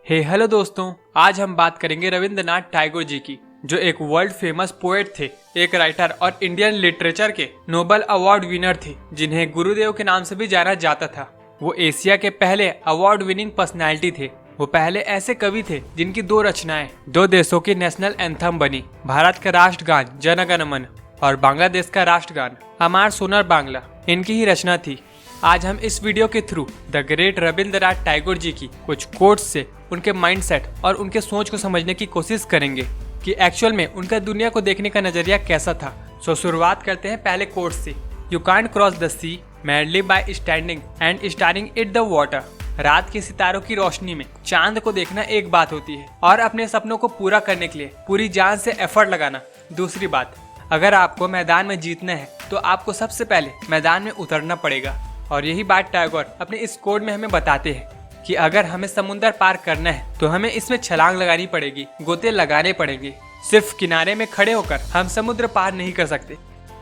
Hello दोस्तों, आज हम बात करेंगे रविंद्रनाथ टैगोर जी की, जो एक वर्ल्ड फेमस पोएट थे, एक राइटर और इंडियन लिटरेचर के नोबेल अवार्ड विनर थे, जिन्हें गुरुदेव के नाम से भी जाना जाता था। वो एशिया के पहले अवार्ड विनिंग पर्सनैलिटी थे। वो पहले ऐसे कवि थे जिनकी दो रचनाएं दो देशों की नेशनल एंथम बनी, भारत का राष्ट्रगान जन गण मन और बांग्लादेश का राष्ट्रगान हमार सोनार बांग्ला इनकी ही रचना थी। आज हम इस वीडियो के through the great Rabindranath Tagore ji की कुछ कोट्स से उनके माइंडसेट और उनके सोच को समझने की कोशिश करेंगे कि एक्चुअल में उनका दुनिया को देखने का नजरिया कैसा था। सो शुरुआत करते हैं पहले कोट से। You can't cross the sea madly by standing and staring it the water. रात के सितारों की रोशनी में चांद को देखना एक बात होती है और अपने सपनों को पूरा करने के लिए पूरी जान से एफर्ट लगाना दूसरी बात। अगर आपको मैदान में जीतना है तो आपको सबसे पहले मैदान में उतरना पड़ेगा। और यही बात टैगोर अपने इस कोड में हमें बताते हैं कि अगर हमें समुद्र पार करना है तो हमें इसमें छलांग लगानी पड़ेगी, गोते लगाने पड़ेंगे। सिर्फ किनारे में खड़े होकर हम समुद्र पार नहीं कर सकते।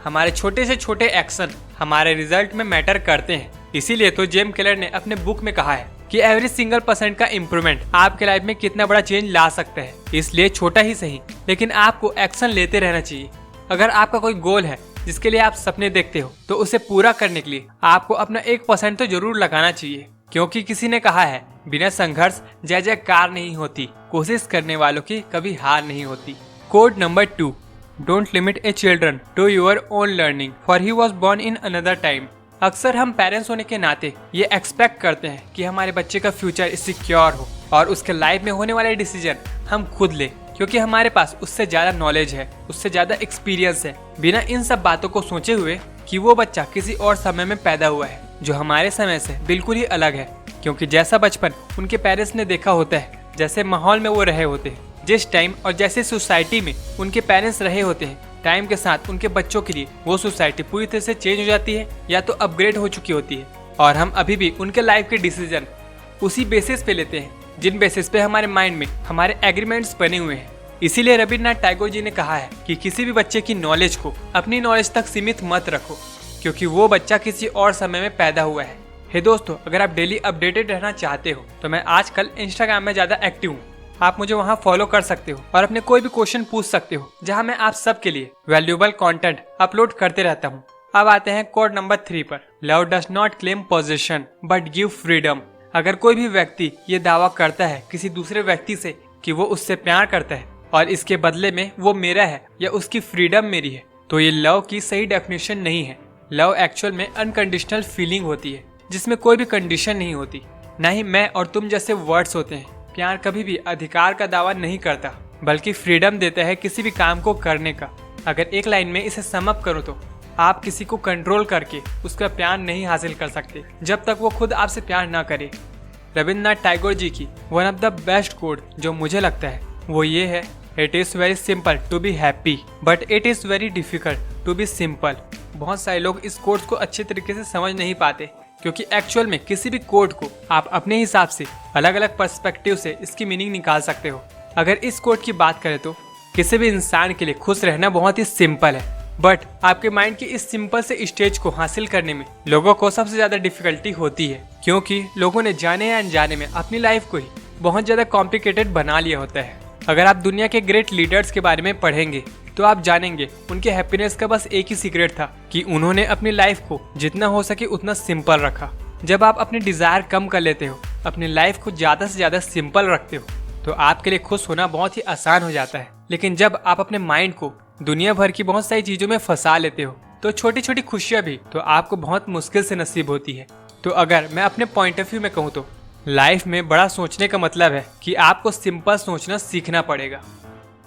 हमारे छोटे से छोटे एक्शन हमारे रिजल्ट में मैटर करते हैं। इसीलिए तो जेम्स क्लियर ने अपने बुक में कहा है कि एवरी सिंगल % का इम्प्रूवमेंट आपके लाइफ में कितना बड़ा चेंज ला सकता है। इसलिए छोटा ही सही, लेकिन आपको एक्शन लेते रहना चाहिए। अगर आपका कोई गोल है जिसके लिए आप सपने देखते हो तो उसे पूरा करने के लिए आपको अपना 1% तो जरूर लगाना चाहिए, क्योंकि किसी ने कहा है बिना संघर्ष जय जयकार नहीं होती, कोशिश करने वालों की कभी हार नहीं होती। Code number 2, don't limit a children to your own learning for he was born in another time. अक्सर हम पेरेंट्स होने के नाते ये एक्सपेक्ट करते हैं कि हमारे बच्चे का फ्यूचर सिक्योर हो और उसके लाइफ में होने वाले डिसीजन हम खुद ले, क्योंकि हमारे पास उससे ज्यादा नॉलेज है, उससे ज्यादा एक्सपीरियंस है। बिना इन सब बातों को सोचे हुए कि वो बच्चा किसी और समय में पैदा हुआ है जो हमारे समय से बिल्कुल ही अलग है, क्योंकि जैसा बचपन उनके पेरेंट्स ने देखा होता है, जैसे माहौल में वो रहे होते हैं, जिस टाइम और जैसे सोसाइटी में उनके पेरेंट्स रहे होते हैं, टाइम के साथ उनके बच्चों के लिए वो सोसाइटी पूरी तरह से चेंज हो जाती है या तो अपग्रेड हो चुकी होती है। और हम अभी भी उनके लाइफ के डिसीजन उसी बेसिस पे लेते हैं जिन बेसिस पे हमारे माइंड में हमारे एग्रीमेंट्स बने हुए हैं। इसीलिए रविंद्रनाथ टैगोर जी ने कहा है कि किसी भी बच्चे की नॉलेज को अपनी नॉलेज तक सीमित मत रखो, क्योंकि वो बच्चा किसी और समय में पैदा हुआ है। हे दोस्तों, अगर आप डेली अपडेटेड रहना चाहते हो तो मैं आजकल इंस्टाग्राम में ज्यादा एक्टिव हूँ। आप मुझे वहाँ फॉलो कर सकते हो और अपने कोई भी क्वेश्चन पूछ सकते हो, जहाँ मैं आप सबके लिए वैल्यूएबल कंटेंट अपलोड करते रहता हूँ। अब आते हैं कोड नंबर 3 पर। Love does not claim position but give freedom. अगर कोई भी व्यक्ति ये दावा करता है किसी दूसरे व्यक्ति से कि वो उससे प्यार करता है और इसके बदले में वो मेरा है या उसकी फ्रीडम मेरी है, तो ये लव की सही डेफिनेशन नहीं है। लव एक्चुअल में अनकंडीशनल फीलिंग होती है, जिसमें कोई भी कंडीशन नहीं होती, ना ही मैं और तुम जैसे वर्ड्स होते हैं। प्यार कभी भी अधिकार का दावा नहीं करता, बल्कि फ्रीडम देता है किसी भी काम को करने का। अगर एक लाइन में इसे सम अप करो तो आप किसी को कंट्रोल करके उसका प्यार नहीं हासिल कर सकते जब तक वो खुद आपसे प्यार ना करे। रविंद्रनाथ टैगोर जी की one of the best code जो मुझे लगता है वो ये है, it is very simple to be happy but it is very difficult to be simple. बहुत सारे लोग इस कोड को अच्छे तरीके से समझ नहीं पाते, क्योंकि एक्चुअल में किसी भी कोड को आप अपने हिसाब से अलग अलग पर्सपेक्टिव से इसकी मीनिंग निकाल सकते हो। अगर इस कोड की बात करें तो किसी भी इंसान के लिए खुश रहना बहुत ही सिंपल है, बट आपके माइंड की इस सिंपल से स्टेज को हासिल करने में लोगों को सबसे ज्यादा डिफिकल्टी होती है, क्योंकि लोगों ने जाने या अनजाने में अपनी लाइफ को ही बहुत ज्यादा कॉम्प्लिकेटेड बना लिया होता है। अगर आप दुनिया के ग्रेट लीडर्स के बारे में पढ़ेंगे तो आप जानेंगे उनके हैप्पीनेस का बस एक ही सीक्रेट था कि उन्होंने अपनी लाइफ को जितना हो सके उतना सिंपल रखा। जब आप अपने डिजायर कम कर लेते हो, अपनी लाइफ को ज्यादा से ज्यादा सिंपल रखते हो, तो आपके लिए खुश होना बहुत ही आसान हो जाता है। लेकिन जब आप अपने माइंड को दुनिया भर की बहुत सारी चीजों में फंसा लेते हो, तो छोटी छोटी खुशियां भी तो आपको बहुत मुश्किल से नसीब होती है। तो अगर मैं अपने पॉइंट ऑफ व्यू में कहूँ तो लाइफ में बड़ा सोचने का मतलब है कि आपको सिंपल सोचना सीखना पड़ेगा।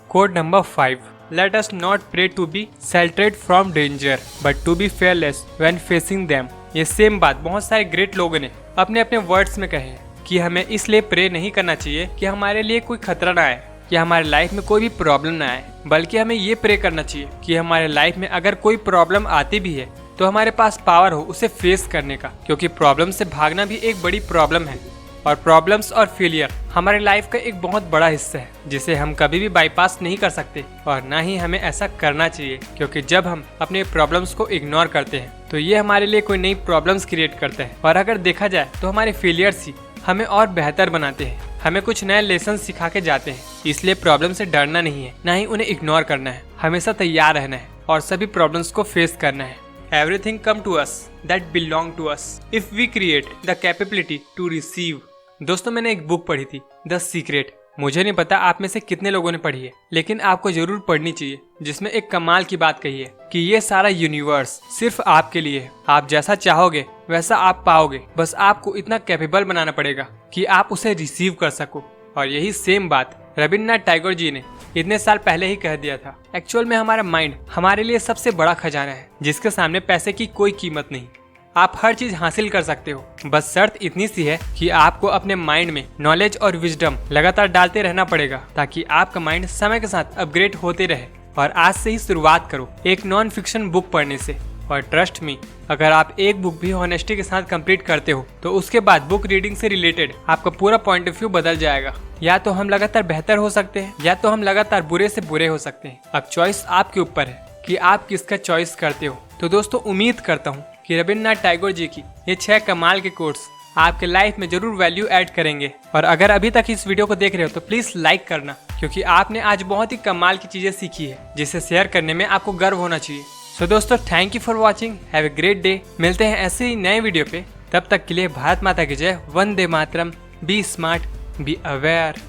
Code number 5, let us not pray to be sheltered from danger but to be fearless when facing them. ये सेम बात बहुत सारे ग्रेट लोगों ने अपने अपने वर्ड्स में कहे हैं कि हमें इसलिए प्रे नहीं करना चाहिए कि हमारे लिए कोई खतरा ना आए या हमारे लाइफ में कोई भी प्रॉब्लम ना आए, बल्कि हमें ये प्रे करना चाहिए कि हमारे लाइफ में अगर कोई प्रॉब्लम आती भी है तो हमारे पास पावर हो उसे फेस करने का, क्योंकि प्रॉब्लम से भागना भी एक बड़ी प्रॉब्लम है। और प्रॉब्लम्स और फेलियर हमारे लाइफ का एक बहुत बड़ा हिस्सा है, जिसे हम कभी भी बाईपास नहीं कर सकते और ना ही हमें ऐसा करना चाहिए, क्योंकि जब हम अपने प्रॉब्लम्स को इग्नोर करते हैं तो ये हमारे लिए कोई नई प्रॉब्लम्स क्रिएट करता है। और अगर देखा जाए तो हमारे फेलियर्स ही हमें और बेहतर बनाते हैं, हमें कुछ नए लेसन सिखा के जाते हैं। इसलिए प्रॉब्लम से डरना नहीं है, ना ही उन्हें इग्नोर करना है। हमेशा तैयार रहना है और सभी प्रॉब्लम्स को फेस करना है। Everything come to us that belong to us if we create the capability to receive। दोस्तों, मैंने एक बुक पढ़ी थी, द सीक्रेट। मुझे नहीं पता आप में से कितने लोगों ने पढ़ी है, लेकिन आपको जरूर पढ़नी चाहिए, जिसमें एक कमाल की बात कही है कि ये सारा यूनिवर्स सिर्फ आपके लिए है। आप जैसा चाहोगे वैसा आप पाओगे, बस आपको इतना कैपेबल बनाना पड़ेगा कि आप उसे रिसीव कर सको। और यही सेम बात रविन्द्रनाथ टैगोर जी ने इतने साल पहले ही कह दिया था। एक्चुअल में हमारा माइंड हमारे लिए सबसे बड़ा खजाना है, जिसके सामने पैसे की कोई कीमत नहीं। आप हर चीज हासिल कर सकते हो, बस शर्त इतनी सी है कि आपको अपने माइंड में नॉलेज और विजडम लगातार डालते रहना पड़ेगा, ताकि आपका माइंड समय के साथ अपग्रेड होते रहे। और आज से ही शुरुआत करो एक नॉन फिक्शन बुक पढ़ने से। और ट्रस्ट मी, अगर आप एक बुक भी ऑनेस्टी के साथ कंप्लीट करते हो तो उसके बाद बुक रीडिंग से रिलेटेड आपका पूरा पॉइंट ऑफ व्यू बदल जाएगा। या तो हम लगातार बेहतर हो सकते हैं, या तो हम लगातार बुरे से बुरे हो सकते हैं। अब चॉइस आपके ऊपर है कि आप किसका चॉइस करते हो। तो दोस्तों, उम्मीद करता हूँ कि रविन्द्रनाथ टैगोर जी की ये 6 कमाल के कोट्स आपके लाइफ में जरूर वैल्यू ऐड करेंगे। और अगर अभी तक इस वीडियो को देख रहे हो तो प्लीज लाइक करना, क्योंकि आपने आज बहुत ही कमाल की चीजें सीखी है, जिसे शेयर करने में आपको गर्व होना चाहिए। सो दोस्तों, thank you for watching. Have a great day. मिलते हैं ऐसे ही नए वीडियो पे। तब तक के लिए भारत माता की जय। Vande Mataram. Be smart, be aware.